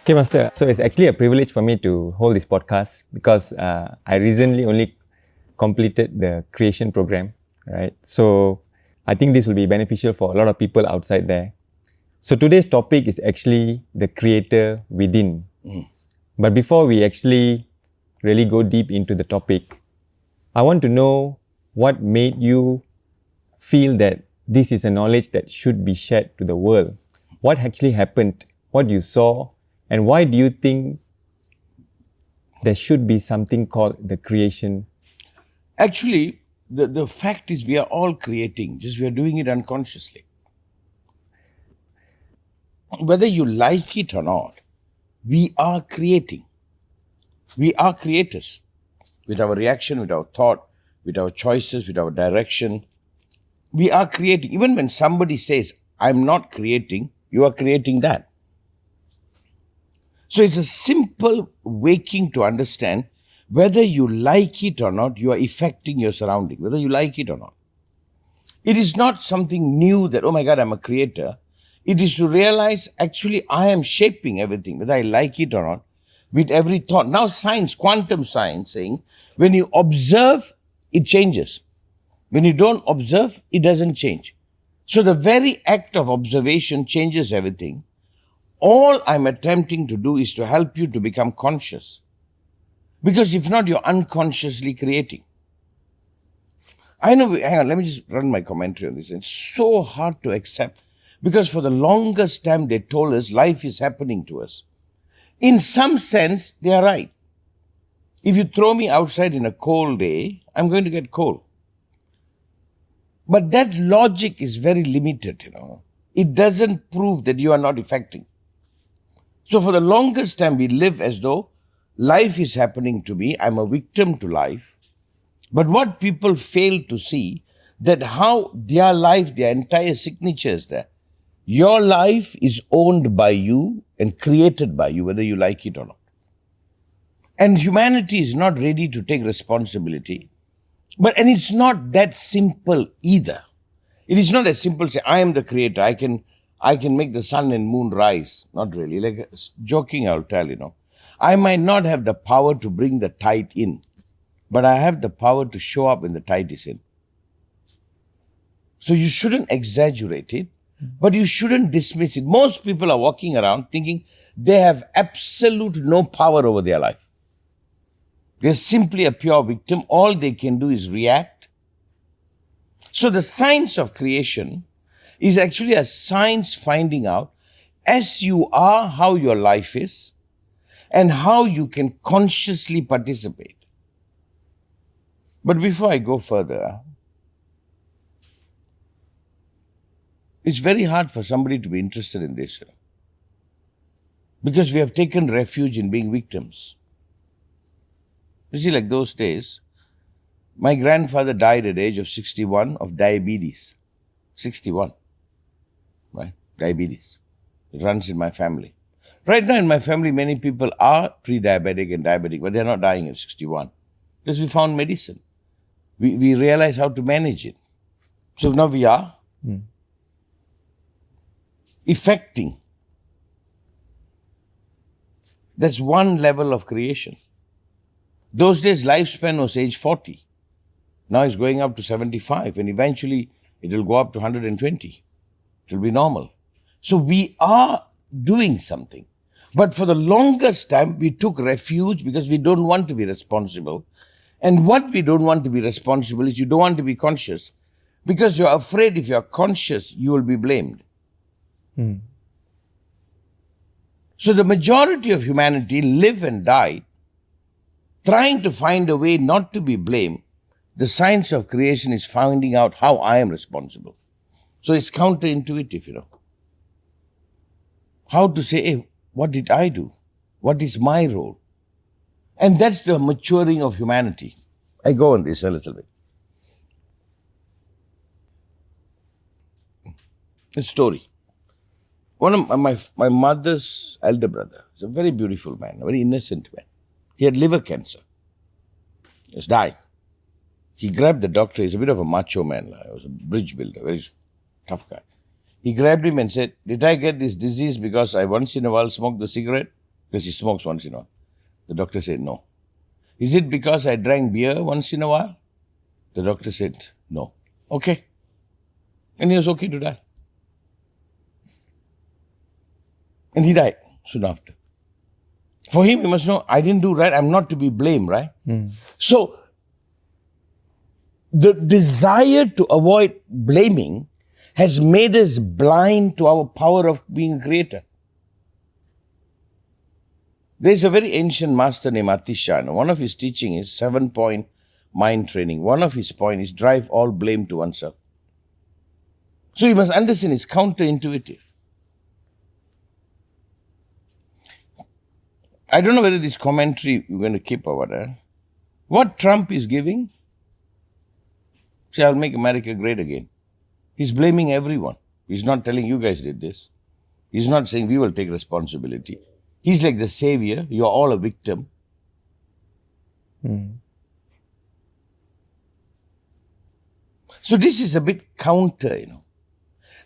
Okay, Master. So it's actually a privilege for me to hold this podcast because I recently only completed the creation program, right? So I think this will be beneficial for a lot of people outside there. So today's topic is actually the creator within. But before we actually really go deep into the topic, I want to know what made you feel that this is a knowledge that should be shared to the world. What actually happened? What you saw? And why do you think there should be something called the creation? Actually, the fact is we are all creating, just we are doing it unconsciously. Whether you like it or not, we are creating. We are creators with our reaction, with our thought, with our choices, with our direction. We are creating. Even when somebody says, I'm not creating, you are creating that. So it's a simple waking to understand whether you like it or not, you are affecting your surrounding, whether you like it or not. It is not something new that, oh my God, I'm a creator. It is to realize, actually, I am shaping everything, whether I like it or not, with every thought. Now science, quantum science, saying, when you observe, it changes. When you don't observe, it doesn't change. So the very act of observation changes everything. All I'm attempting to do is to help you to become conscious. Because if not, you're unconsciously creating. I know, hang on, let me just run my commentary on this. It's so hard to accept because for the longest time they told us life is happening to us. In some sense, they are right. If you throw me outside in a cold day, I'm going to get cold. But that logic is very limited, It doesn't prove that you are not affecting. So for the longest time, we live as though life is happening to me. I'm a victim to life. But what people fail to see, that how their life, their entire signature is there. Your life is owned by you and created by you, whether you like it or not. And humanity is not ready to take responsibility. And it's not that simple either. It is not as simple say, I am the creator. I can make the sun and moon rise. Not really. Like joking, I'll tell, I might not have the power to bring the tide in, but I have the power to show up when the tide is in. So you shouldn't exaggerate it, but you shouldn't dismiss it. Most people are walking around thinking they have absolute no power over their life. They're simply a pure victim. All they can do is react. So the science of creation is actually a science finding out as you are how your life is and how you can consciously participate. But before I go further, it's very hard for somebody to be interested in this because we have taken refuge in being victims. You see, like those days, my grandfather died at the age of 61 of diabetes. 61. Right? Diabetes. It runs in my family. Right now in my family, many people are pre-diabetic and diabetic, but they're not dying at 61 because we found medicine. We realize how to manage it. So now we are effecting. That's one level of creation. Those days, lifespan was age 40. Now it's going up to 75, and eventually it will go up to 120. It will be normal. So we are doing something. But for the longest time, we took refuge because we don't want to be responsible. And what we don't want to be responsible is you don't want to be conscious because you're afraid if you're conscious, you will be blamed. So the majority of humanity live and die trying to find a way not to be blamed. The science of creation is finding out how I am responsible. So it's counterintuitive, How to say, hey, what did I do? What is my role? And that's the maturing of humanity. I go on this a little bit. A story. One of my mother's elder brother is a very beautiful man, a very innocent man. He had liver cancer. He was dying. He grabbed the doctor. He's a bit of a macho man. He was a bridge builder, very tough guy. He grabbed him and said, did I get this disease because I once in a while smoked the cigarette? Because he smokes once in a while. The doctor said, no. Is it because I drank beer once in a while? The doctor said, no. Okay. And he was okay to die. And he died soon after. For him, he must know, I didn't do right, I'm not to be blamed, right? So, the desire to avoid blaming has made us blind to our power of being a creator. There is a very ancient master named Atishan. One of his teaching is 7-point mind training. One of his points is drive all blame to oneself. So you must understand it's counterintuitive. I don't know whether this commentary you're going to keep over there. What Trump is giving, say, I'll make America great again. He's blaming everyone. He's not telling you guys did this. He's not saying we will take responsibility. He's like the savior. You're all a victim. So this is a bit counter,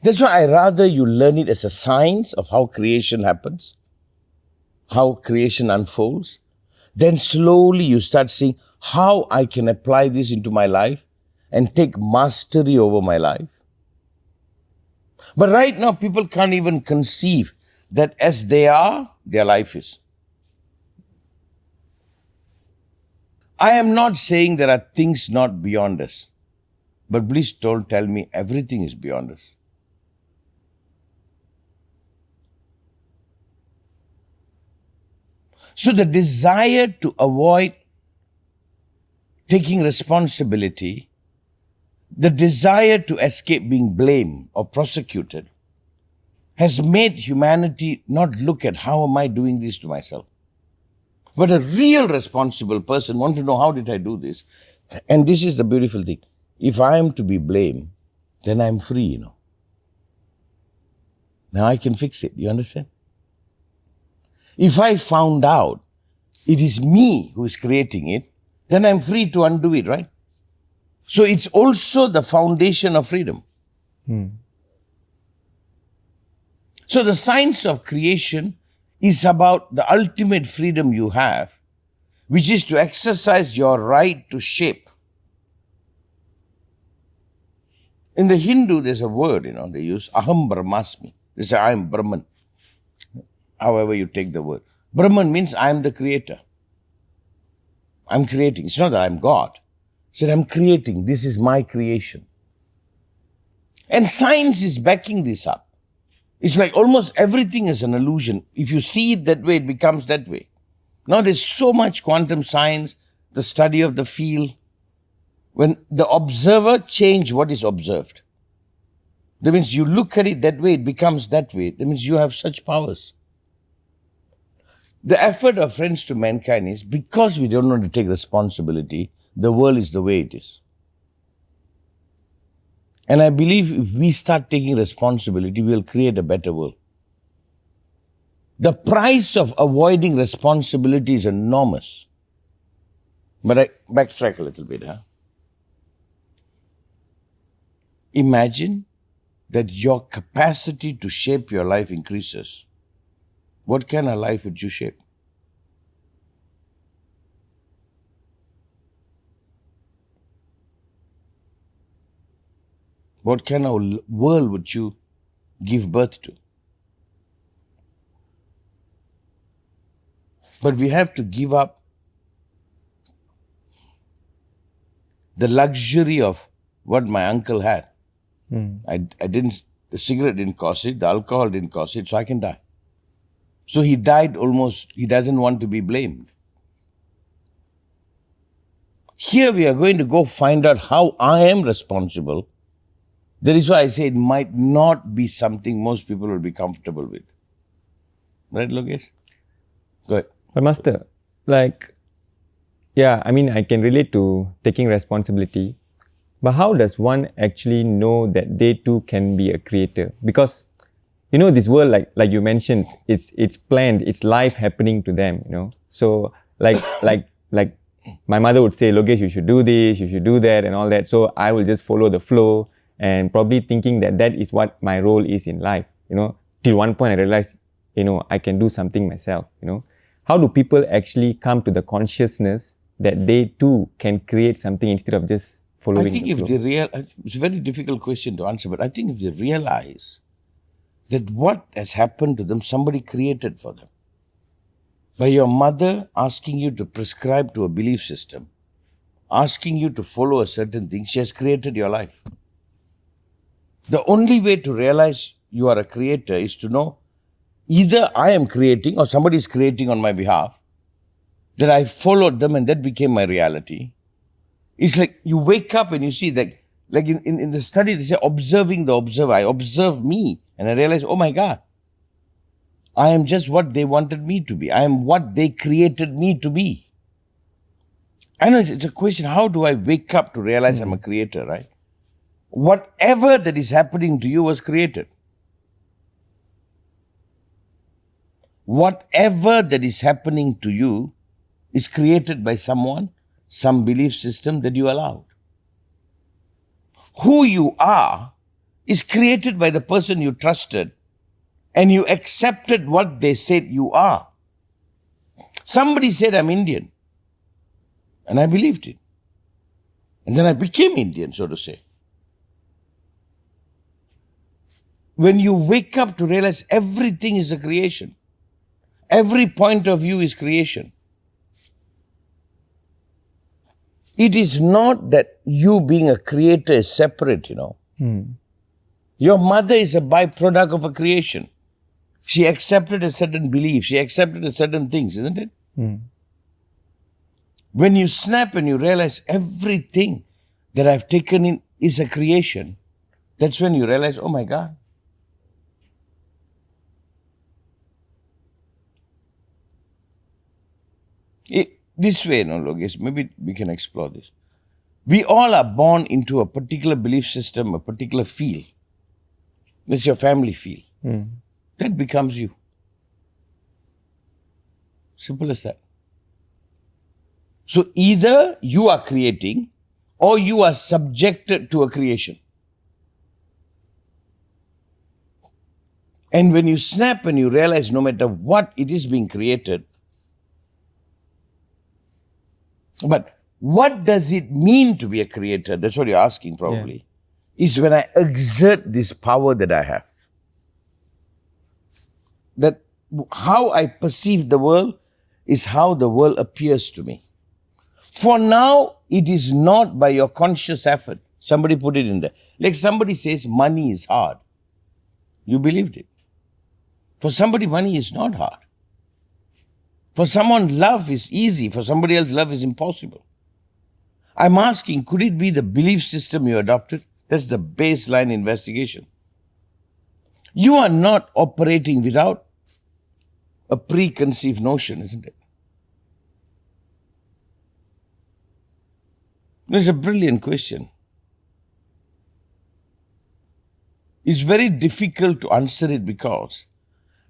That's why I rather you learn it as a science of how creation happens, how creation unfolds. Then slowly you start seeing how I can apply this into my life and take mastery over my life. But right now, people can't even conceive that as they are, their life is. I am not saying there are things not beyond us. But please don't tell me everything is beyond us. So the desire to avoid taking responsibility, the desire to escape being blamed or prosecuted, has made humanity not look at how am I doing this to myself. But a real responsible person wants to know, how did I do this? And this is the beautiful thing. If I am to be blamed, then I'm free, Now I can fix it. You understand? If I found out it is me who is creating it, then I'm free to undo it, right? So it's also the foundation of freedom. So the science of creation is about the ultimate freedom you have, which is to exercise your right to shape. In the Hindu, there's a word, they use aham brahmasmi. They say, I am Brahman. However you take the word. Brahman means I am the creator. I'm creating. It's not that I'm God. It's that I'm creating. This is my creation. And science is backing this up. It's like almost everything is an illusion. If you see it that way, it becomes that way. Now there's so much quantum science, the study of the field. When the observer changes what is observed, that means you look at it that way, it becomes that way. That means you have such powers. The effort of Friends to Mankind is because we don't want to take responsibility, the world is the way it is. And I believe if we start taking responsibility, we'll create a better world. The price of avoiding responsibility is enormous. But I backtrack a little bit. Imagine that your capacity to shape your life increases. What kind of life would you shape? What kind of world would you give birth to? But we have to give up the luxury of what my uncle had. The cigarette didn't cost it, the alcohol didn't cost it, so I can die. So he died almost, he doesn't want to be blamed. Here we are going to go find out how I am responsible. That is why I say it might not be something most people will be comfortable with. Right, Lokesh? Go ahead. But Master, I can relate to taking responsibility. But how does one actually know that they too can be a creator? Because, this world, like you mentioned, it's planned, it's life happening to them, So, like my mother would say, Lokesh, you should do this, you should do that and all that. So I will just follow the flow and probably thinking that is what my role is in life, Till one point I realized, I can do something myself, how do people actually come to the consciousness that they too can create something instead of just following I think the if flow? it's a very difficult question to answer, but I think if they realize that what has happened to them, somebody created for them. By your mother asking you to prescribe to a belief system, asking you to follow a certain thing, she has created your life. The only way to realize you are a creator is to know either I am creating or somebody is creating on my behalf, that I followed them and that became my reality. It's like you wake up and you see that, like in the study, they say observing the observer. I observe me and I realize, oh my God, I am just what they wanted me to be. I am what they created me to be. I know it's a question, how do I wake up to realize I'm a creator, right? Whatever that is happening to you was created. Whatever that is happening to you is created by someone, some belief system that you allowed. Who you are is created by the person you trusted and you accepted what they said you are. Somebody said, I'm Indian. And I believed it. And then I became Indian, so to say. When you wake up to realize everything is a creation, every point of view is creation. It is not that you being a creator is separate, Your mother is a byproduct of a creation. She accepted a certain belief. She accepted a certain things, isn't it? When you snap and you realize everything that I've taken in is a creation, that's when you realize, oh my God. This way, Logesh, maybe we can explore this. We all are born into a particular belief system, a particular field. That's your family field. That becomes you. Simple as that. So either you are creating or you are subjected to a creation. And when you snap and you realize no matter what, it is being created. But what does it mean to be a creator? That's what you're asking probably. Is when I exert this power that I have. That how I perceive the world is how the world appears to me. For now, it is not by your conscious effort. Somebody put it in there. Like somebody says money is hard. You believed it. For somebody, money is not hard. For someone, love is easy. For somebody else, love is impossible. I'm asking, could it be the belief system you adopted? That's the baseline investigation. You are not operating without a preconceived notion, isn't it? It's a brilliant question. It's very difficult to answer it because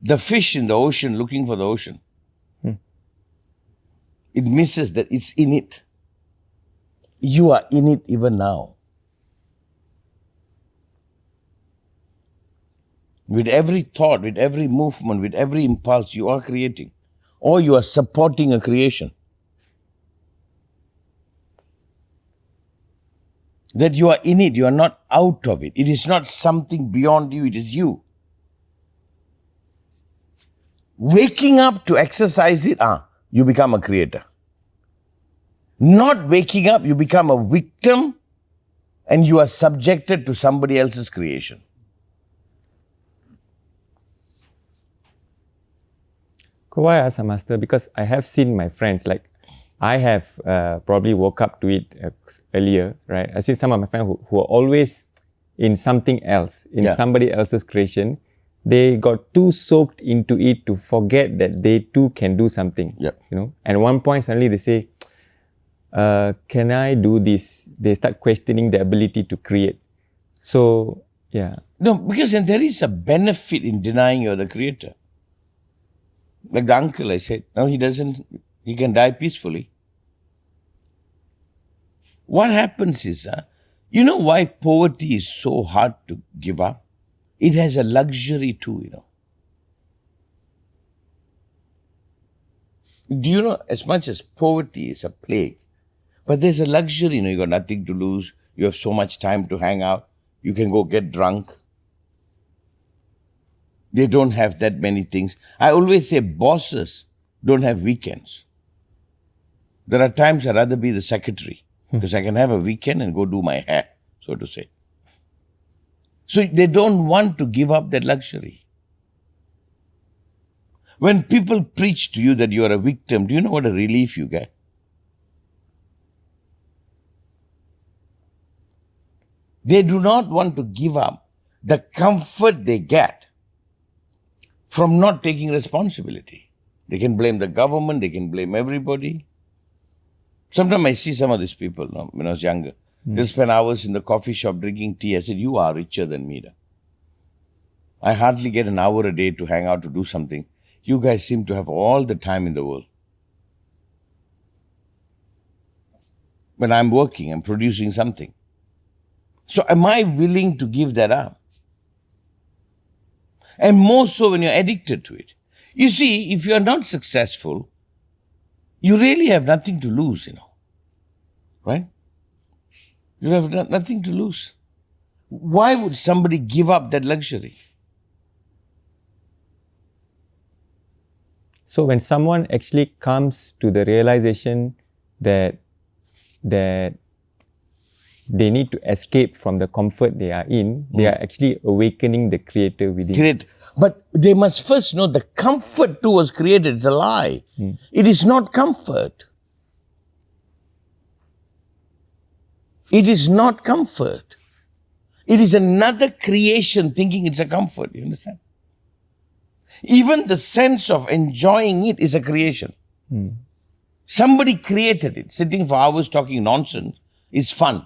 the fish in the ocean looking for the ocean, it misses that it's in it. You are in it even now. With every thought, with every movement, with every impulse, you are creating. Or you are supporting a creation. That you are in it, you are not out of it. It is not something beyond you, it is you. Waking up to exercise it, you become a creator. Not waking up, you become a victim and you are subjected to somebody else's creation. Why I ask, Master? Because I have seen my friends, like I have probably woke up to it earlier, right? I see some of my friends who are always in something else, in somebody else's creation. They got too soaked into it to forget that they too can do something, And at one point suddenly they say, can I do this? They start questioning the ability to create. So, No, because then there is a benefit in denying you're the creator. Like the uncle I said, no, he can die peacefully. What happens is, you know why poverty is so hard to give up? It has a luxury too, Do you know, as much as poverty is a plague, but there's a luxury, you got nothing to lose. You have so much time to hang out. You can go get drunk. They don't have that many things. I always say bosses don't have weekends. There are times I'd rather be the secretary because I can have a weekend and go do my hair, so to say. So they don't want to give up that luxury. When people preach to you that you are a victim, do you know what a relief you get? They do not want to give up the comfort they get from not taking responsibility. They can blame the government, they can blame everybody. Sometimes I see some of these people, when I was younger, they'll spend hours in the coffee shop drinking tea. I said, you are richer than me. I hardly get an hour a day to hang out to do something. You guys seem to have all the time in the world. When I'm working, I'm producing something. So am I willing to give that up? And more so when you're addicted to it. You see, if you're not successful, you really have nothing to lose, right? You have nothing to lose. Why would somebody give up that luxury? So when someone actually comes to the realization that they need to escape from the comfort they are in, they are actually awakening the creator within. Great. But they must first know the comfort too was created. It's a lie. It is not comfort. It is not comfort. It is another creation thinking it's a comfort. You understand? Even the sense of enjoying it is a creation. Somebody created it. Sitting for hours talking nonsense is fun.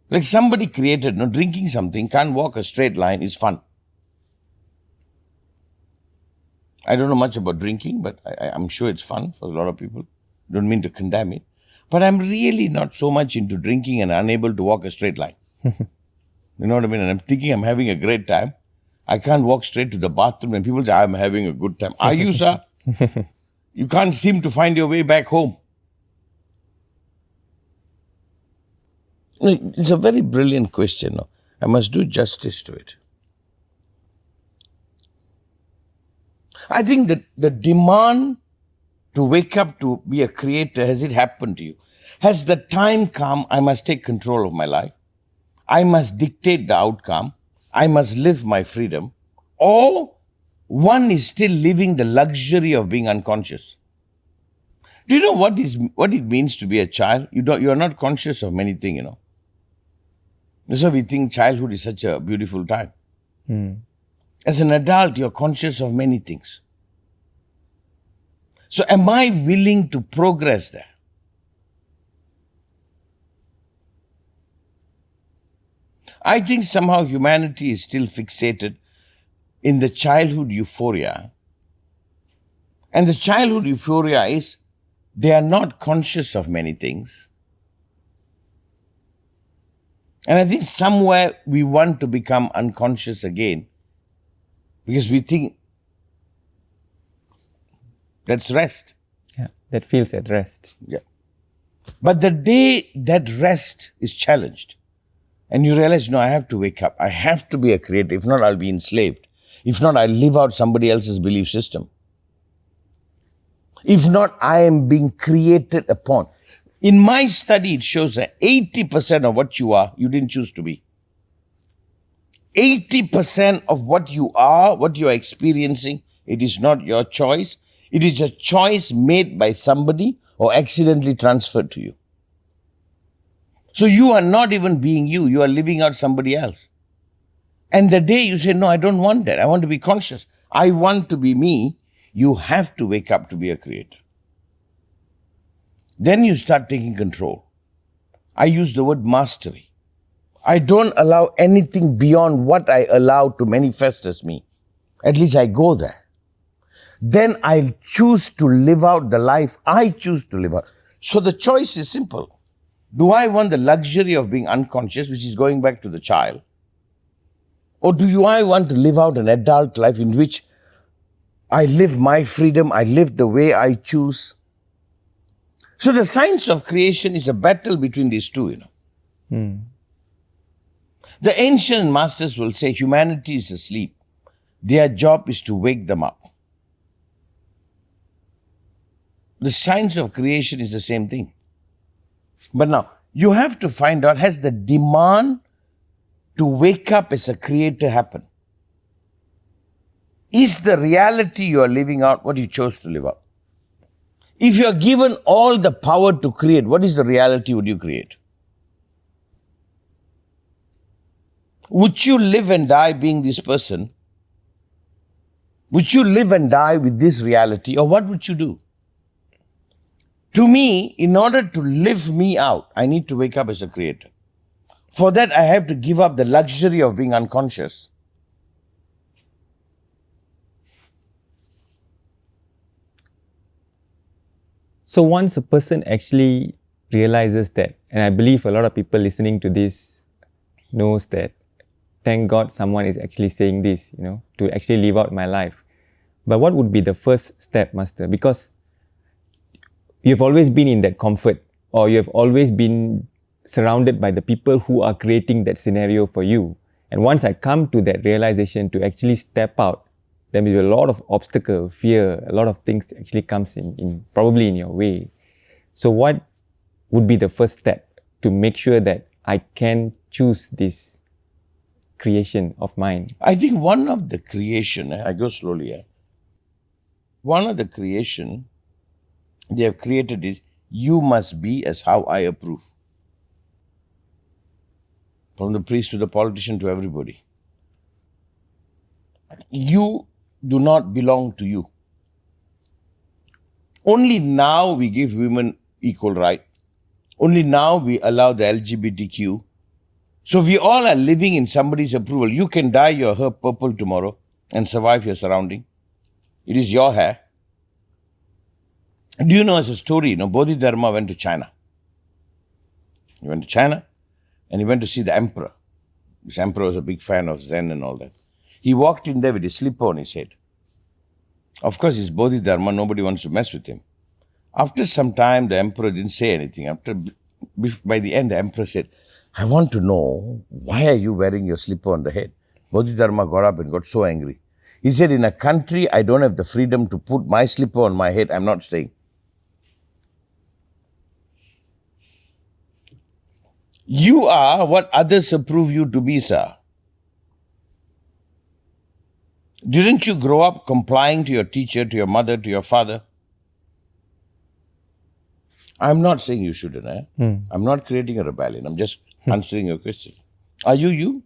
Like somebody created, drinking something, can't walk a straight line is fun. I don't know much about drinking, but I'm sure it's fun for a lot of people. Don't mean to condemn it. But I'm really not so much into drinking and unable to walk a straight line. You know what I mean? And I'm thinking I'm having a great time. I can't walk straight to the bathroom and people say, I'm having a good time. Are you, sir? You can't seem to find your way back home. It's a very brilliant question. I must do justice to it. I think that the demand to wake up to be a creator, has it happened to you? Has the time come, I must take control of my life? I must dictate the outcome. I must live my freedom. Or one is still living the luxury of being unconscious. Do you know what it means to be a child? You are not conscious of many things, That's why we think childhood is such a beautiful time. As an adult, you're conscious of many things. So am I willing to progress there? I think somehow humanity is still fixated in the childhood euphoria. And the childhood euphoria is they are not conscious of many things. And I think somewhere we want to become unconscious again because we think that's rest. Yeah, that feels at rest. Yeah. But the day that rest is challenged and you realize, no, I have to wake up. I have to be a creator. If not, I'll be enslaved. If not, I'll live out somebody else's belief system. If not, I am being created upon. In my study, it shows that 80% of what you are, you didn't choose to be. 80% of what you are experiencing, it is not your choice. It is a choice made by somebody or accidentally transferred to you. So you are not even being you. You are living out somebody else. And the day you say, no, I don't want that. I want to be conscious. I want to be me. You have to wake up to be a creator. Then you start taking control. I use the word mastery. I don't allow anything beyond what I allow to manifest as me. At least I go there. Then I choose to live out the life I choose to live out. So the choice is simple. Do I want the luxury of being unconscious, which is going back to the child? Or do I want to live out an adult life in which I live my freedom. I live the way I choose. So the science of creation is a battle between these two, The ancient masters will say humanity is asleep. Their job is to wake them up. The science of creation is the same thing. But now, you have to find out, has the demand to wake up as a creator happened? Is the reality you are living out what you chose to live out? If you are given all the power to create, what is the reality would you create? Would you live and die being this person? Would you live and die with this reality, or what would you do? To me, in order to live me out, I need to wake up as a creator. For that, I have to give up the luxury of being unconscious. So once a person actually realizes that, and I believe a lot of people listening to this knows that, thank God someone is actually saying this, to actually live out my life. But what would be the first step, Master? Because you've always been in that comfort, or you have always been surrounded by the people who are creating that scenario for you. And once I come to that realization to actually step out, there will be a lot of obstacle, fear, a lot of things actually comes in probably in your way. So what would be the first step to make sure that I can choose this creation of mine? I think one of the creation, I go slowly, one of the creation they have created is, you must be as how I approve. From the priest to the politician to everybody. You do not belong to you. Only now we give women equal right. Only now we allow the LGBTQ. So we all are living in somebody's approval. You can dye your hair purple tomorrow and survive your surrounding. It is your hair. Do you know, as a story, Bodhidharma went to China. He went to China and he went to see the emperor. This emperor was a big fan of Zen and all that. He walked in there with his slipper on his head. Of course, he's Bodhidharma, nobody wants to mess with him. After some time, the emperor didn't say anything. By the end, the emperor said, I want to know, why are you wearing your slipper on the head? Bodhidharma got up and got so angry. He said, in a country, I don't have the freedom to put my slipper on my head. I'm not staying. You are what others approve you to be, sir. Didn't you grow up complying to your teacher, to your mother, to your father? I'm not saying you shouldn't. I'm not creating a rebellion. I'm just answering your question. Are you you?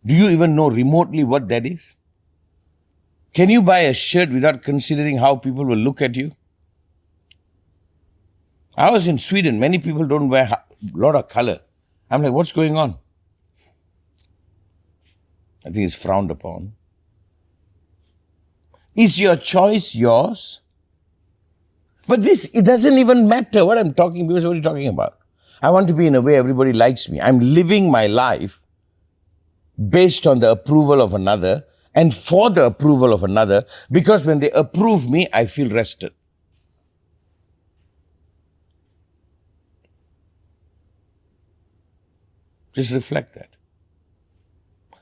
Do you even know remotely what that is? Can you buy a shirt without considering how people will look at you? I was in Sweden. Many people don't wear a lot of color. I'm like, what's going on? I think it's frowned upon. Is your choice yours? But it doesn't even matter what I'm talking, because what are you talking about? I want to be in a way everybody likes me. I'm living my life based on the approval of another and for the approval of another, because when they approve me, I feel rested. Just reflect that.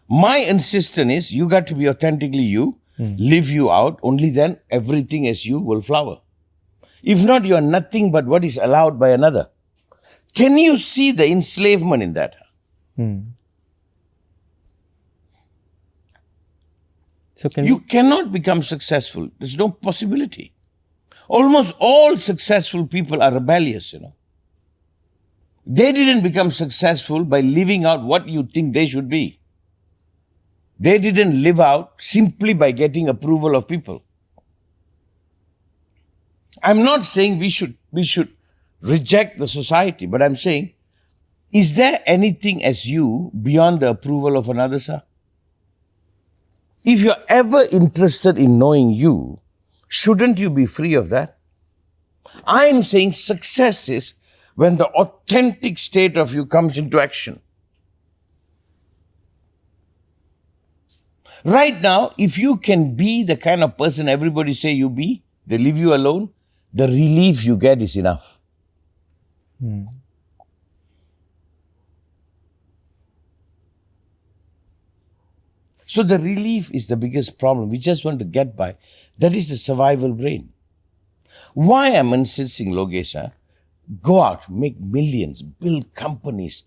My insistence is, you got to be authentically you, live you out, only then everything as you will flower. If not, you are nothing but what is allowed by another. Can you see the enslavement in that? So you cannot become successful. There's no possibility. Almost all successful people are rebellious, They didn't become successful by living out what you think they should be. They didn't live out simply by getting approval of people. I'm not saying we should reject the society, but I'm saying, is there anything as you beyond the approval of another, sir? If you're ever interested in knowing you, shouldn't you be free of that? I'm saying success is when the authentic state of you comes into action. Right now, if you can be the kind of person everybody say you be, they leave you alone, the relief you get is enough. So the relief is the biggest problem. We just want to get by. That is the survival brain. Why I'm insisting, Logesh, go out, make millions, build companies,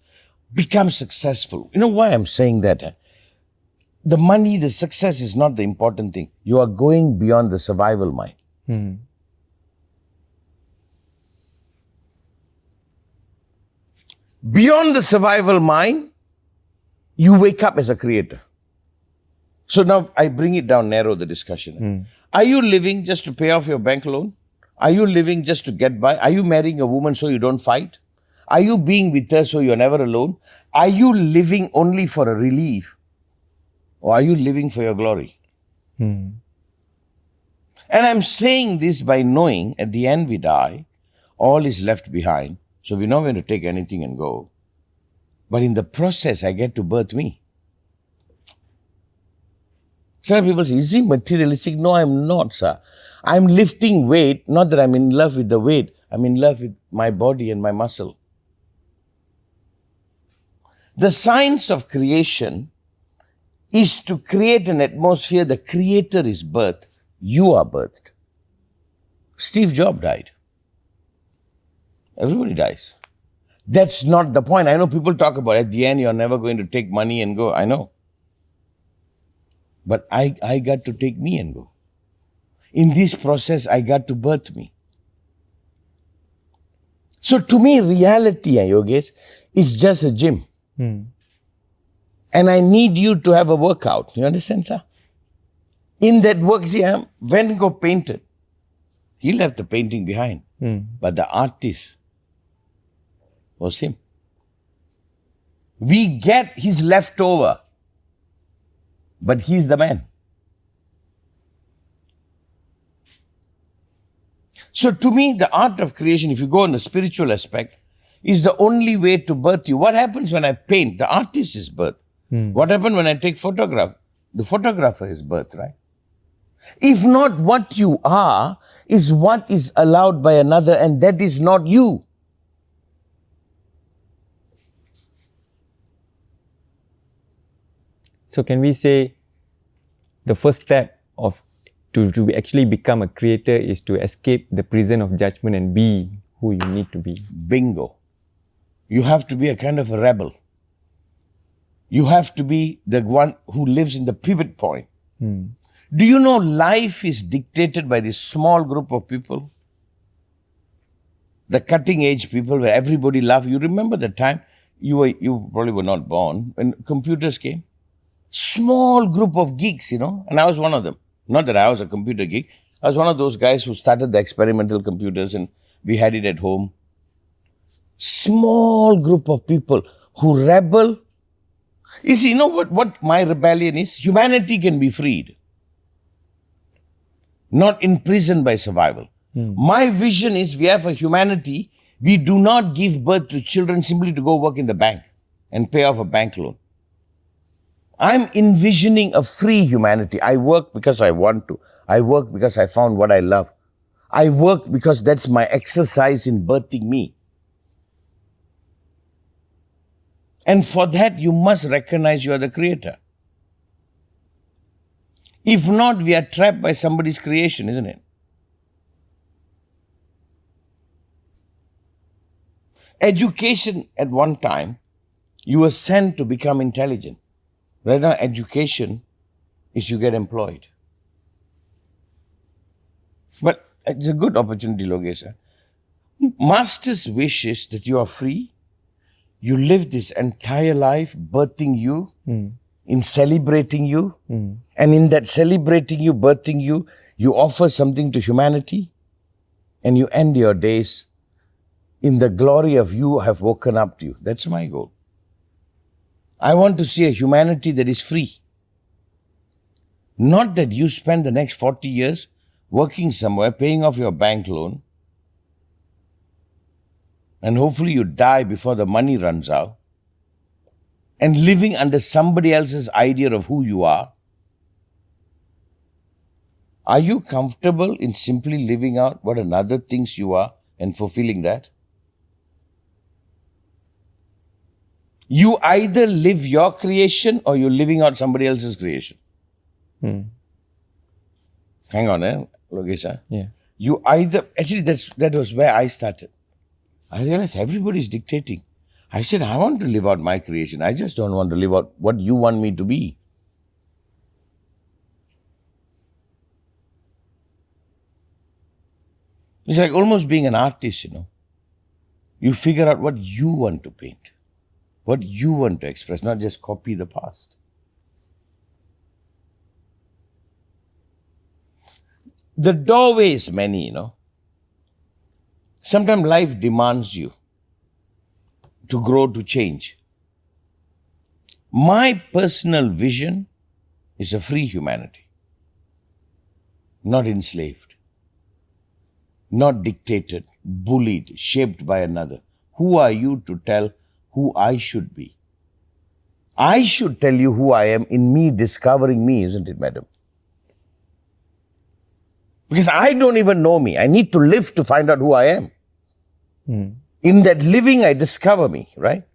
become successful. You know why I'm saying that? The money, the success is not the important thing. You are going beyond the survival mind. Beyond the survival mind, you wake up as a creator. So now I bring it down, narrow the discussion. Are you living just to pay off your bank loan? Are you living just to get by? Are you marrying a woman so you don't fight? Are you being with her so you're never alone? Are you living only for a relief? Or are you living for your glory? And I'm saying this by knowing at the end we die, all is left behind. So we're not going to take anything and go. But in the process, I get to birth me. Some people say, is he materialistic? No, I'm not, sir. I'm lifting weight, not that I'm in love with the weight. I'm in love with my body and my muscle. The science of creation is to create an atmosphere. The creator is birthed. You are birthed. Steve Jobs died. Everybody dies. That's not the point. I know people talk about at the end you're never going to take money and go. I know. But I got to take me and go. In this process, I got to birth me. So to me, reality, Yogesh, is just a gym. And I need you to have a workout. You understand, sir? In that work, see, Van Gogh painted. He left the painting behind. But the artist was him. We get his leftover. But he's the man. So to me, the art of creation, if you go on the spiritual aspect, is the only way to birth you. What happens when I paint? The artist is birth. What happens when I take photograph? The photographer is birth, right? If not, what you are is what is allowed by another, and that is not you. So can we say the first step of to actually become a creator is to escape the prison of judgment and be who you need to be? Bingo. You have to be a kind of a rebel. You have to be the one who lives in the pivot point. Do you know life is dictated by this small group of people? The cutting edge people where everybody laughed. You remember the time, you probably were not born, when computers came? Small group of geeks, and I was one of them. Not that I was a computer geek. I was one of those guys who started the experimental computers and we had it at home. Small group of people who rebel. You see, what my rebellion is? Humanity can be freed. Not imprisoned by survival. My vision is we have a humanity. We do not give birth to children simply to go work in the bank and pay off a bank loan. I'm envisioning a free humanity. I work because I want to. I work because I found what I love. I work because that's my exercise in birthing me. And for that, you must recognize you are the creator. If not, we are trapped by somebody's creation, isn't it? Education, at one time, you were sent to become intelligent. Right now, education is you get employed. But it's a good opportunity, Logesh. Master's wish is that you are free. You live this entire life birthing you, in celebrating you. And in that celebrating you, birthing you, you offer something to humanity. And you end your days in the glory of you have woken up to you. That's my goal. I want to see a humanity that is free. Not that you spend the next 40 years working somewhere, paying off your bank loan, and hopefully you die before the money runs out, and living under somebody else's idea of who you are. Are you comfortable in simply living out what another thinks you are and fulfilling that? You either live your creation or you're living out somebody else's creation. Hang on, Logesh. Yeah. You either, actually that was where I started. I realized everybody's dictating. I said, I want to live out my creation. I just don't want to live out what you want me to be. It's like almost being an artist, You figure out what you want to paint, what you want to express, not just copy the past. The doorway is many, Sometimes life demands you to grow, to change. My personal vision is a free humanity, not enslaved, not dictated, bullied, shaped by another. Who are you to tell who I should be? I should tell you who I am in me discovering me, isn't it, madam? Because I don't even know me. I need to live to find out who I am. In that living, I discover me, right?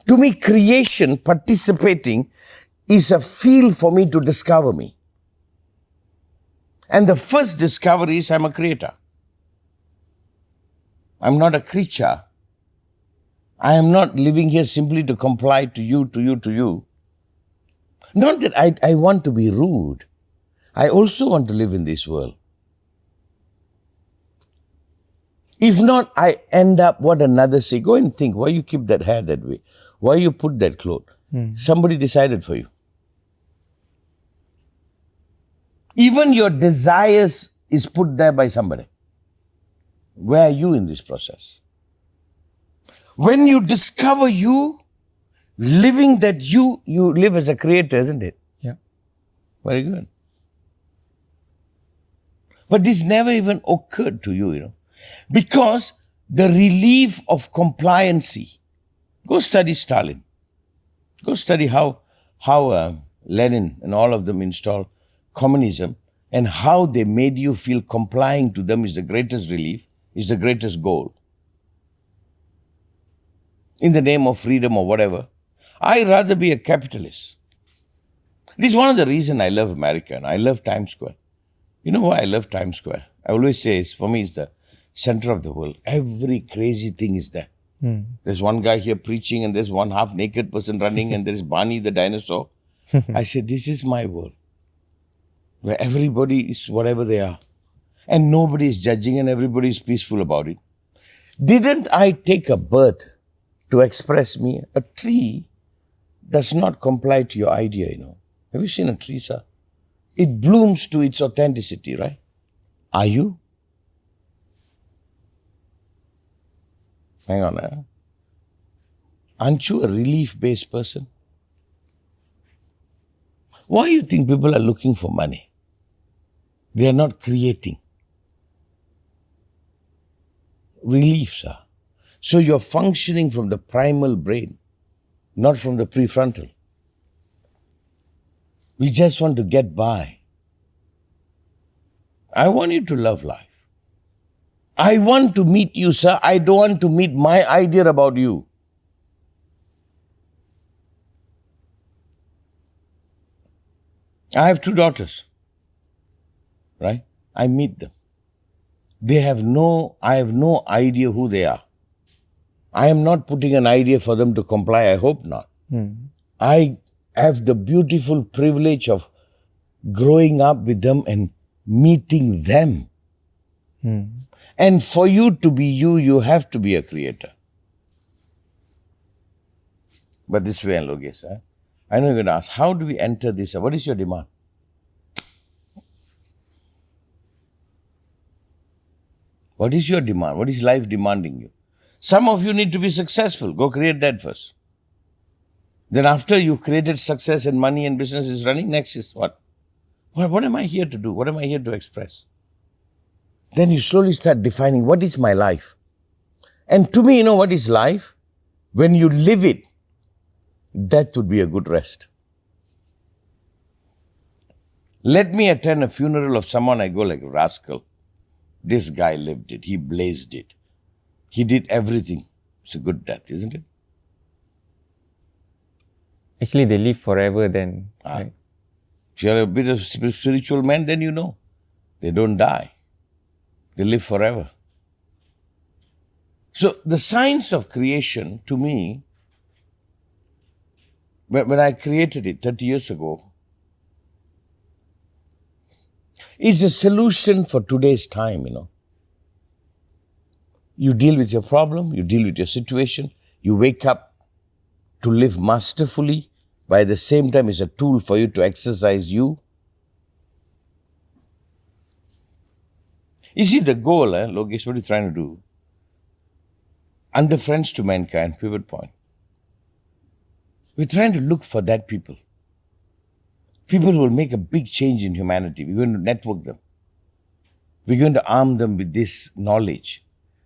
To me, creation, participating, is a field for me to discover me. And the first discovery is I'm a creator. I'm not a creature. I am not living here simply to comply to you, to you, to you. Not that I want to be rude. I also want to live in this world. If not, I end up what another say. Go and think, why you keep that hair that way? Why you put that cloth? Somebody decided for you. Even your desires is put there by somebody. Where are you in this process? When you discover you, living that you live as a creator, isn't it? Yeah. Very good. But this never even occurred to you, Because the relief of compliancy. Go study Stalin. Go study how Lenin and all of them installed communism and how they made you feel complying to them is the greatest relief, is the greatest goal. In the name of freedom or whatever. I'd rather be a capitalist. This is one of the reasons I love America and I love Times Square. You know why I love Times Square? I always say, for me, it's the center of the world. Every crazy thing is there. There's one guy here preaching and there's one half-naked person running and there's Barney the dinosaur. I said, this is my world. Where everybody is whatever they are. And nobody is judging and everybody is peaceful about it. Didn't I take a birth to express me? A tree does not comply to your idea, Have you seen a tree, sir? It blooms to its authenticity, right? Are you? Hang on, Aren't you a relief-based person? Why do you think people are looking for money? They are not creating. Relief, sir. So you're functioning from the primal brain, not from the prefrontal. We just want to get by. I want you to love life. I want to meet you, sir. I don't want to meet my idea about you. I have 2 daughters, right? I meet them. I have no idea who they are. I am not putting an idea for them to comply. I hope not. I have the beautiful privilege of growing up with them and meeting them. And for you to be you have to be a creator. But this way, Logesh, I know you're going to ask, how do we enter this? What is your demand? What is your demand? What is life demanding you? Some of you need to be successful. Go create that first. Then after you've created success and money and business is running, next is what? What am I here to do? What am I here to express? Then you slowly start defining, what is my life? And to me, what is life? When you live it, that would be a good rest. Let me attend a funeral of someone, I go like, rascal. This guy lived it. He blazed it. He did everything. It's a good death, isn't it? Actually, they live forever then. Right? If you're a bit of spiritual man, then you know. They don't die. They live forever. So the science of creation, to me, when I created it 30 years ago, is a solution for today's time, You deal with your problem, you deal with your situation, you wake up to live masterfully, but at the same time it's a tool for you to exercise you. You see the goal, Logesh, what are you trying to do? Under Friends to Mankind, pivot point. We're trying to look for that people. People who will make a big change in humanity. We're going to network them. We're going to arm them with this knowledge.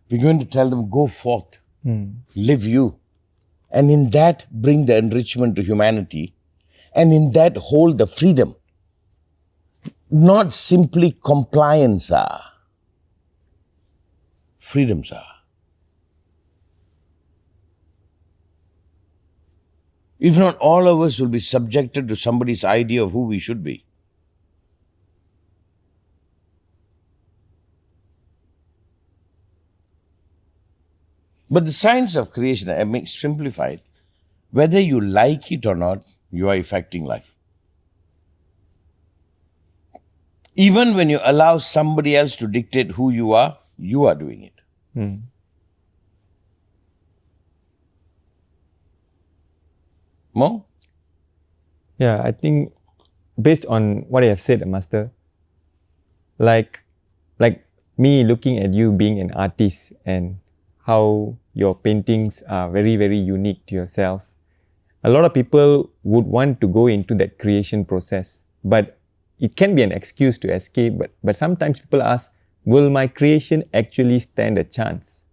We're going to tell them, go forth, live you. And in that, bring the enrichment to humanity. And in that, hold the freedom. Not simply compliance are. Freedoms are. If not, all of us will be subjected to somebody's idea of who we should be. But the science of creation, I make simplified, whether you like it or not, you are affecting life. Even when you allow somebody else to dictate who you are doing it. Mo? Yeah, I think based on what I have said, Master, like me looking at you being an artist and how your paintings are very, very unique to yourself. A lot of people would want to go into that creation process, but it can be an excuse to escape. But sometimes people ask, will my creation actually stand a chance?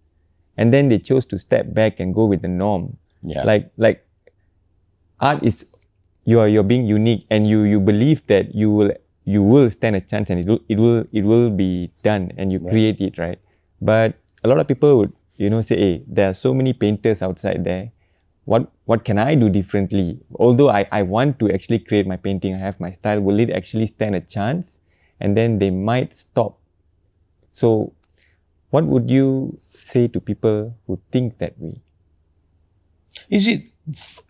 And then they chose to step back and go with the norm. Yeah. Like art is, you're being unique, and you believe that you will stand a chance, and it will be done, and you create it, right? But a lot of people would say, hey, there are so many painters outside there. What can I do differently? Although I want to actually create my painting, I have my style, will it actually stand a chance? And then they might stop. So what would you say to people who think that way? You see,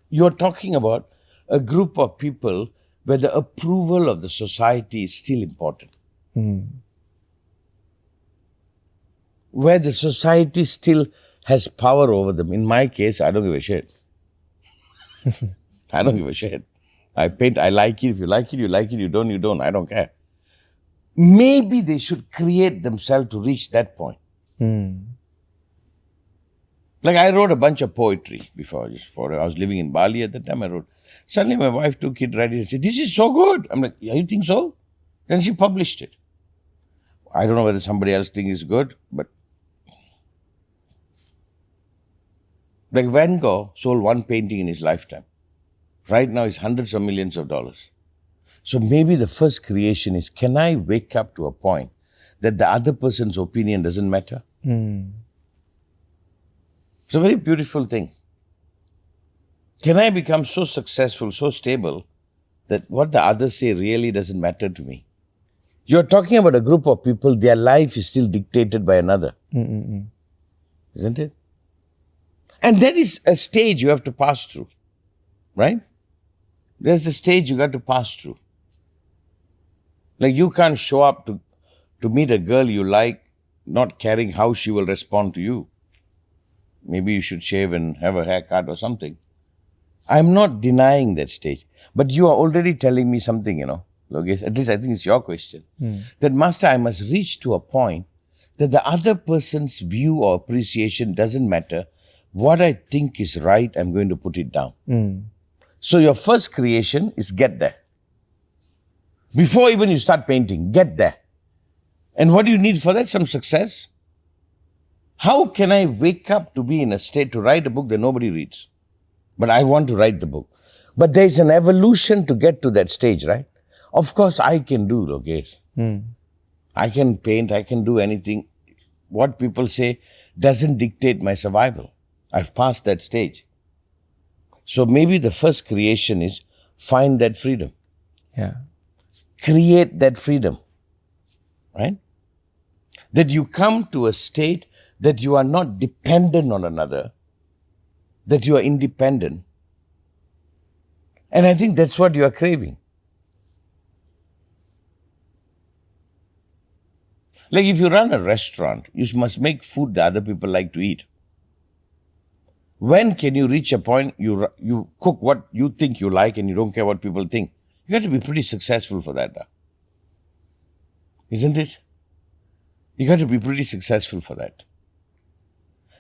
you're talking about a group of people where the approval of the society is still important. Where the society still has power over them. In my case, I don't give a shit. I don't give a shit. I paint, I like it. If you like it, you like it. You don't, you don't. I don't care. Maybe they should create themselves to reach that point. Like I wrote a bunch of poetry before. I was living in Bali at the time. I wrote. Suddenly my wife took it, read it, and said, "This is so good." I'm like, "Yeah, you think so?" Then she published it. I don't know whether somebody else thinks it's good, but like Van Gogh sold one painting in his lifetime. Right now, it's hundreds of millions of dollars. So maybe the first creation is, can I wake up to a point that the other person's opinion doesn't matter? It's a very beautiful thing. Can I become so successful, so stable, that what the others say really doesn't matter to me? You're talking about a group of people, their life is still dictated by another. Isn't it? And that is a stage you have to pass through. Right? There's a stage you got to pass through. Like you can't show up to meet a girl you like, not caring how she will respond to you. Maybe you should shave and have a haircut or something. I'm not denying that stage. But you are already telling me something, Logesh, at least I think it's your question. That Master, I must reach to a point that the other person's view or appreciation doesn't matter. What I think is right, I'm going to put it down. So your first creation is get there. Before even you start painting, get there. And what do you need for that? Some success. How can I wake up to be in a state to write a book that nobody reads? But I want to write the book. But there's an evolution to get to that stage, right? Of course, I can do, Lokesh. I can paint, I can do anything. What people say doesn't dictate my survival. I've passed that stage. So maybe the first creation is find that freedom. Yeah. Create that freedom. Right? That you come to a state that you are not dependent on another, that you are independent. And I think that's what you are craving. Like if you run a restaurant, you must make food that other people like to eat. When can you reach a point you cook what you think you like and you don't care what people think? You got to be pretty successful for that. Isn't it? You got to be pretty successful for that.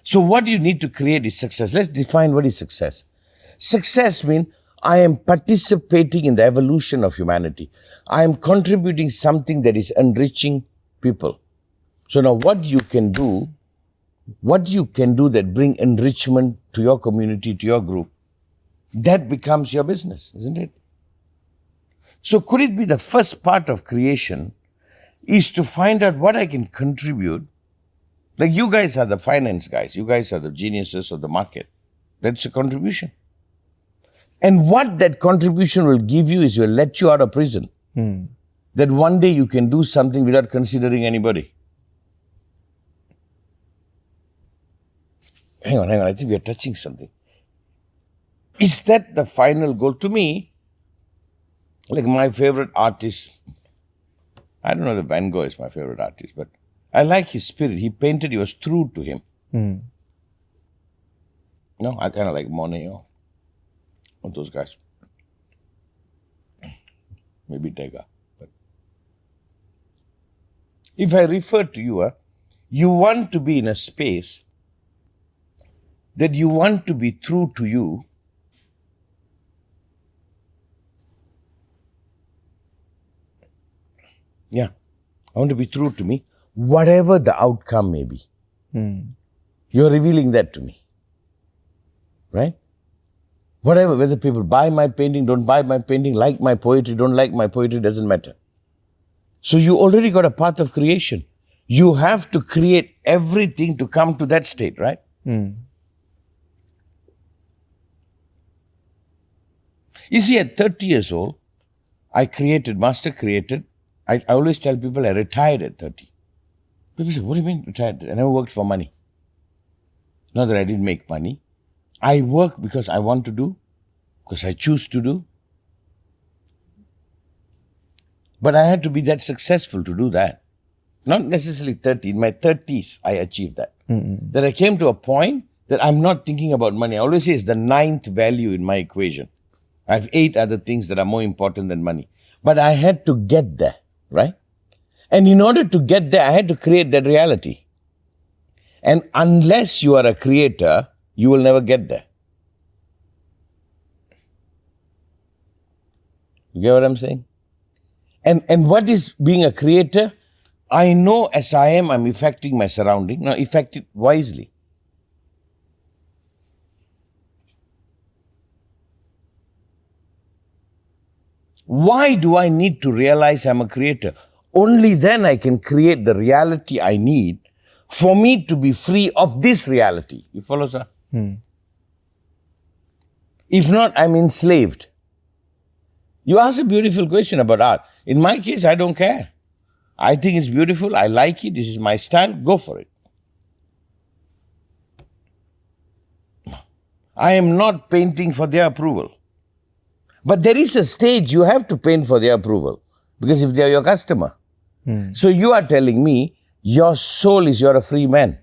So what you need to create is success. Let's define what is success. Success means I am participating in the evolution of humanity. I am contributing something that is enriching people. So now what you can do that bring enrichment to your community, to your group, that becomes your business, isn't it? So could it be the first part of creation is to find out what I can contribute? Like you guys are the finance guys. You guys are the geniuses of the market. That's a contribution. And what that contribution will give you is will let you out of prison. That one day you can do something without considering anybody. Hang on. I think we are touching something. Is that the final goal? To me, like my favorite artist, I don't know if Van Gogh is my favorite artist, but I like his spirit. He painted, he was true to him. No, I kind of like Monet or those guys. Maybe Degas. But if I refer to you, you want to be in a space that you want to be true to you. Yeah, I want to be true to me, whatever the outcome may be. You're revealing that to me. Right? Whatever, whether people buy my painting, don't buy my painting, like my poetry, don't like my poetry, doesn't matter. So you already got a path of creation. You have to create everything to come to that state, right? You see, at 30 years old, master created. I always tell people I retired at 30. People say, what do you mean retired? I never worked for money. Not that I didn't make money. I work because I want to do, because I choose to do. But I had to be that successful to do that. Not necessarily 30. In my 30s, I achieved that. That I came to a point that I'm not thinking about money. I always say it's the ninth value in my equation. I have 8 other things that are more important than money. But I had to get there, right? And in order to get there, I had to create that reality. And unless you are a creator, you will never get there. You get what I'm saying? And what is being a creator? I know as I am, I'm affecting my surrounding. Now, affect it wisely. Why do I need to realize I'm a creator? Only then I can create the reality I need for me to be free of this reality. You follow, sir? If not, I'm enslaved. You asked a beautiful question about art. In my case, I don't care. I think it's beautiful. I like it. This is my style. Go for it. I am not painting for their approval. But there is a stage you have to paint for their approval. Because if they are your customer. So you are telling me, your soul is you're a free man.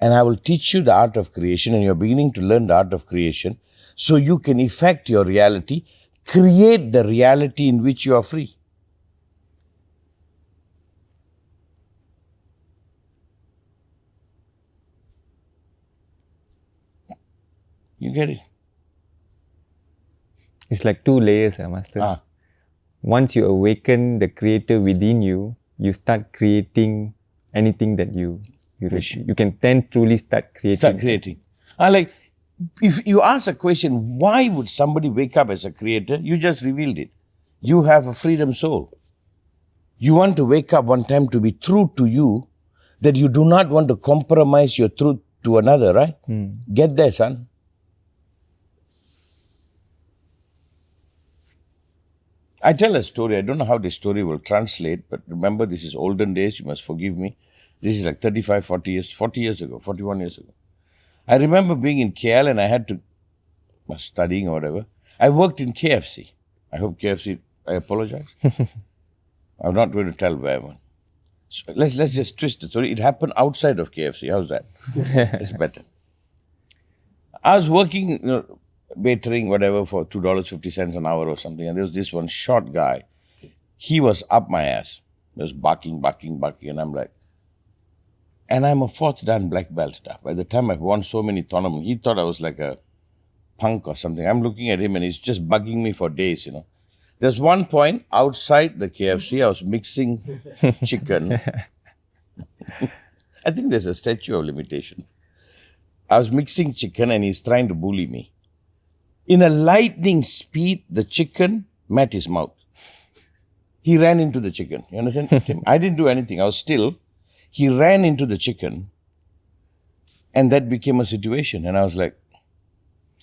And I will teach you the art of creation, and you're beginning to learn the art of creation, so you can effect your reality, create the reality in which you are free. You get it? It's like 2 layers, Master. Once you awaken the creator within you, you start creating anything that you can then truly start creating. Start creating. Like, if you ask a question, why would somebody wake up as a creator? You just revealed it. You have a freedom soul. You want to wake up one time to be true to you, that you do not want to compromise your truth to another, right? Get there, son. I tell a story. I don't know how this story will translate, but remember, this is olden days. You must forgive me. This is like 35, 40 years ago, 41 years ago. I remember being in KL and I had to, was studying or whatever. I worked in KFC. I hope KFC, I apologize. I'm not going to tell where one. So let's just twist the story. It happened outside of KFC. How's that? It's better. I was working, waitering, whatever, for $2.50 an hour or something. And there was this one short guy. He was up my ass. He was barking. And I'm like, and I'm a 4th Dan black belt. By the time I've won so many tournaments, he thought I was like a punk or something. I'm looking at him and he's just bugging me for days, There's one point outside the KFC, I was mixing chicken. I think there's a statute of limitation. I was mixing chicken and he's trying to bully me. In a lightning speed, the chicken met his mouth. He ran into the chicken. You understand, Tim? I didn't do anything. I was still. He ran into the chicken and that became a situation. And I was like,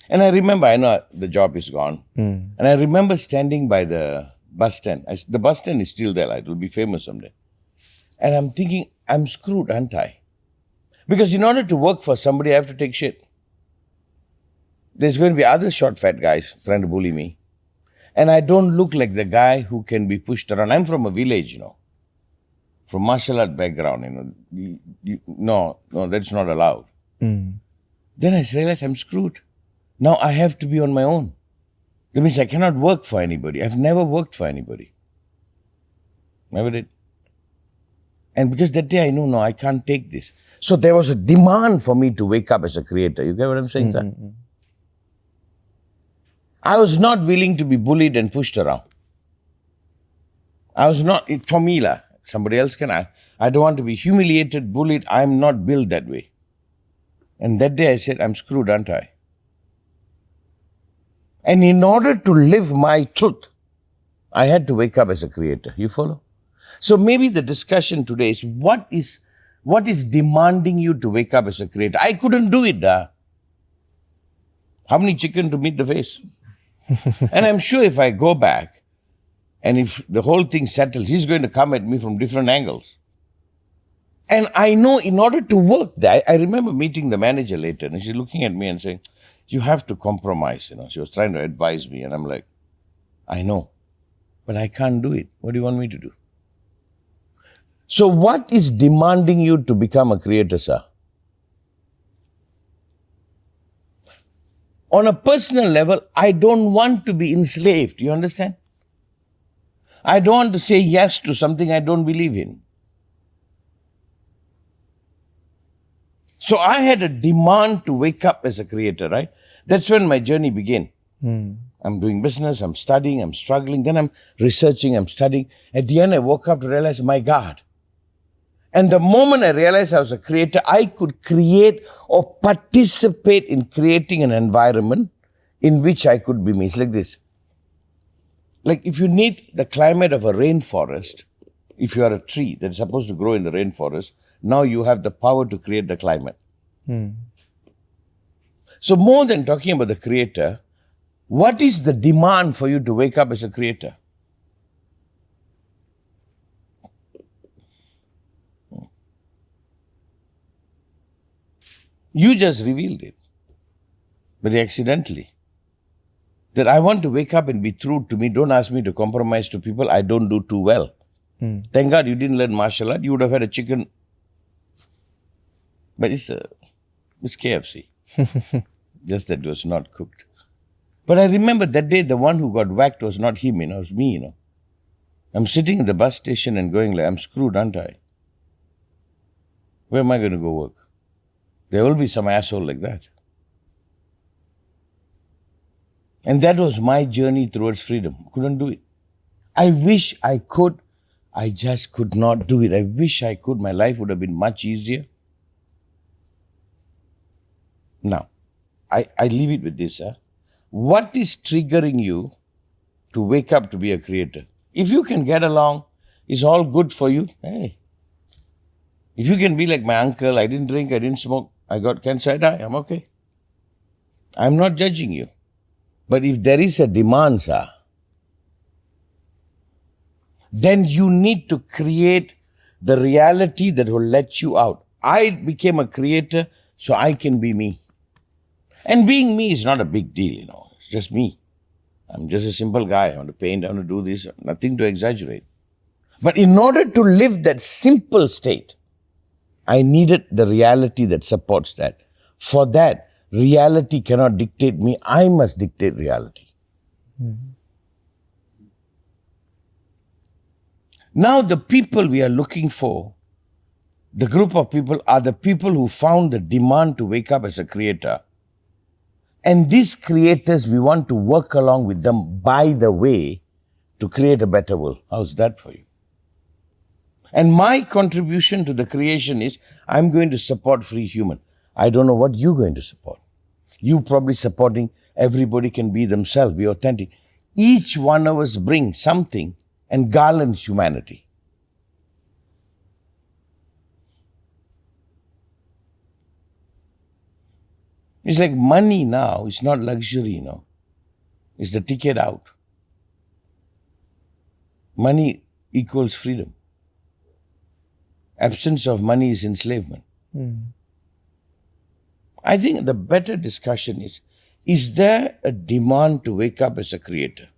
and I remember, I know the job is gone. And I remember standing by the bus stand. The bus stand is still there. It will be famous someday. And I'm thinking, I'm screwed, aren't I? Because in order to work for somebody, I have to take shit. There's going to be other short, fat guys trying to bully me. And I don't look like the guy who can be pushed around. I'm from a village, from martial art background, No, that's not allowed. Then I realized I'm screwed. Now I have to be on my own. That means I cannot work for anybody. I've never worked for anybody. Never did. And because that day I knew, no, I can't take this. So there was a demand for me to wake up as a creator. You get what I'm saying, sir? I was not willing to be bullied and pushed around. I was not, for me, somebody else can. I don't want to be humiliated, bullied. I'm not built that way. And that day I said, I'm screwed, aren't I? And in order to live my truth, I had to wake up as a creator. You follow? So maybe the discussion today is what is demanding you to wake up as a creator? I couldn't do it. How many chicken to meet the face? And I'm sure if I go back and if the whole thing settles, he's going to come at me from different angles. And I know in order to work there, I remember meeting the manager later and she's looking at me and saying, you have to compromise. She was trying to advise me and I'm like, I know, but I can't do it. What do you want me to do? So what is demanding you to become a creator, sir? On a personal level, I don't want to be enslaved. You understand? I don't want to say yes to something I don't believe in. So I had a demand to wake up as a creator, right? That's when my journey began. I'm doing business, I'm studying, I'm struggling, then I'm researching, I'm studying. At the end, I woke up to realize, my God. And the moment I realized I was a creator, I could create or participate in creating an environment in which I could be me. It's like this. Like if you need the climate of a rainforest, if you are a tree that is supposed to grow in the rainforest, now you have the power to create the climate. So more than talking about the creator, what is the demand for you to wake up as a creator? You just revealed it, very accidentally. That I want to wake up and be true to me. Don't ask me to compromise to people I don't do too well. Thank God you didn't learn martial art. You would have had a chicken. But it's KFC. Just that it was not cooked. But I remember that day the one who got whacked was not him, it was me, I'm sitting in the bus station and going like, I'm screwed, aren't I? Where am I going to go work? There will be some asshole like that. And that was my journey towards freedom. Couldn't do it. I wish I could. I just could not do it. I wish I could. My life would have been much easier. Now, I leave it with this. What is triggering you to wake up to be a creator. If you can get along, it's all good for you. Hey. If you can be like my uncle, I didn't drink, I didn't smoke, I got cancer, I die, I'm okay. I'm not judging you. But if there is a demand, sir, then you need to create the reality that will let you out. I became a creator so I can be me. And being me is not a big deal, It's just me. I'm just a simple guy. I want to paint, I want to do this, nothing to exaggerate. But in order to live that simple state, I needed the reality that supports that. For that, reality cannot dictate me. I must dictate reality. Mm-hmm. Now, the people we are looking for, the group of people are the people who found the demand to wake up as a creator. And these creators, we want to work along with them by the way to create a better world. How's that for you? And my contribution to the creation is, I'm going to support free human. I don't know what you're going to support. You probably supporting everybody can be themselves, be authentic. Each one of us bring something and garland humanity. It's like money now, it's not luxury, It's the ticket out. Money equals freedom. Absence of money is enslavement. I think the better discussion is there a demand to wake up as a creator?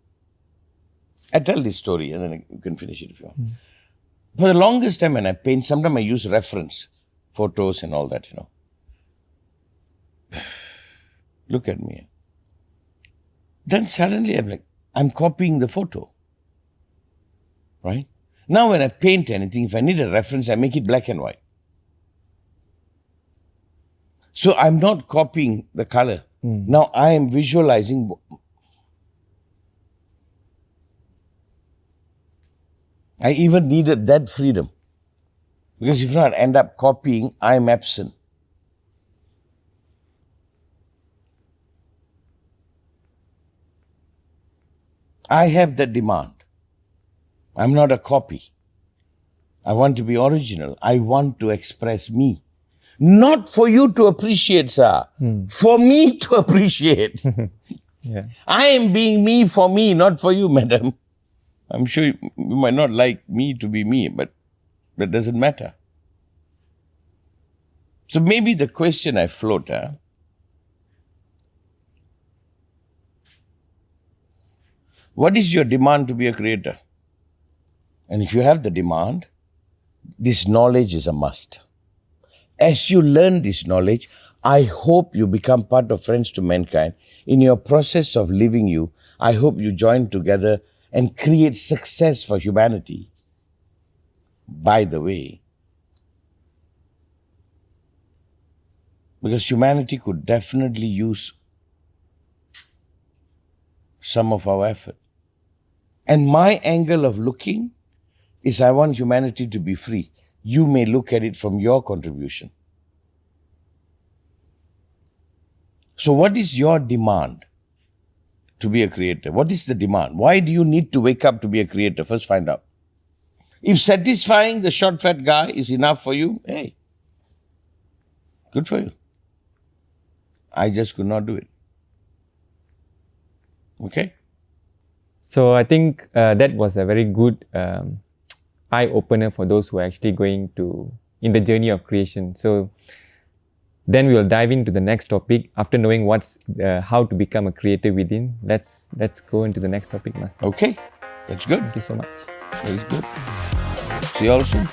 I tell this story and then you can finish it if you want. For the longest time when I paint, sometimes I use reference photos and all that, Look at me. Then suddenly I'm copying the photo. Right? Now when I paint anything, if I need a reference, I make it black and white. So I'm not copying the color. Now I am visualizing. I even needed that freedom. Because if not, I end up copying, I am absent. I have that demand. I'm not a copy. I want to be original. I want to express me. Not for you to appreciate, sir. For me to appreciate. Yeah. I am being me for me, not for you, madam. I'm sure you might not like me to be me, but that doesn't matter. So maybe the question I float, what is your demand to be a creator? And if you have the demand, this knowledge is a must. As you learn this knowledge, I hope you become part of Friends to Mankind. In your process of living you, I hope you join together and create success for humanity. By the way, because humanity could definitely use some of our effort. And my angle of looking is I want humanity to be free. You may look at it from your contribution. So what is your demand to be a creator? What is the demand? Why do you need to wake up to be a creator? First find out. If satisfying the short fat guy is enough for you, hey, good for you. I just could not do it. Okay? So I think that was a very good eye-opener for those who are actually going in the journey of creation. So then we will dive into the next topic. After knowing how to become a creator within, let's go into the next topic, Master. Okay, that's good. Thank you so much. That's good. See you all soon.